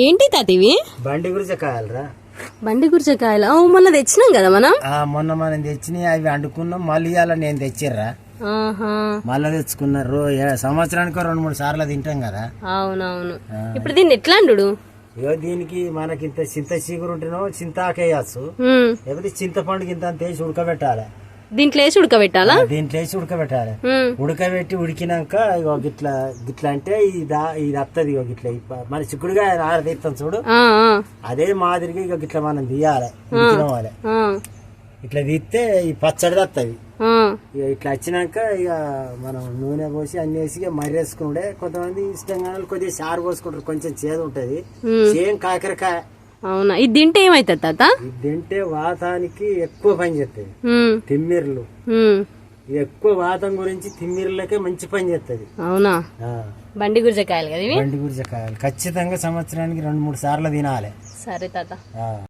ఏంటి తాత ఇవి? బండి గురిజకాయలరా. బండి గురిజకాయలు మొన్న తెచ్చినాం కదా మనం. మొన్న మనం తెచ్చినాయి అవి వండుకున్నాం. మళ్ళీ ఇవాళ నేను తెచ్చిర్రా. మళ్ళా తెచ్చుకున్నారు. సంవత్సరానికి 2-3 సార్లు తింటాం కదా. అవునవును. ఇప్పుడు దీన్ని ఎట్లా అండు? దీనికి మనకి ఇంత చింత చీగురు ఉంటేనో చింతాకేయచ్చు, లేకపోతే చింతపండుకి ఇంత వేసి ఉడకబెట్టాలి. దీంట్లో వేసి ఉడకబెట్టాలా? దీంట్లో వేసి ఉడకబెట్టాలి. ఉడకబెట్టి ఉడికినాక ఇగో గిట్లా గిట్లా అంటే ఇది వస్తుంది. ఇగో గిట్లా మన చిక్కుడుగా ఆర తీస్తాం చూడు, అదే మాదిరిగా ఇక గిట్లా మనం తీయాలి. ఉడికినవాలి ఇట్లా తీస్తే ఈ పచ్చడి వస్తుంది. ఇక ఇట్లా వచ్చినాక ఇక మనం నూనె పోసి అన్ని వేసి మర్రేసుకుంటే, కొంతమంది ఇష్టంగా కొద్దిగా చారు పోసుకుంటారు, కొంచెం చేదు ఉంటది. సేమ్ కాకరకాయ. అవునా? ఇది తింటే ఏమైతుంది తాత? ఇది తింటే వాతానికి ఎక్కువ పని చేస్తుంది. తిమ్మిర్లు ఎక్కువ వాతం గురించి తిమ్మిర్లకే మంచి పని చేస్తుంది. అవునా? బండి గురిజకాయలు కదా ఇవి? బండి గురిజకాయలు ఖచ్చితంగా సంవత్సరానికి 2-3 సార్లు తినాలి. సరే తాత.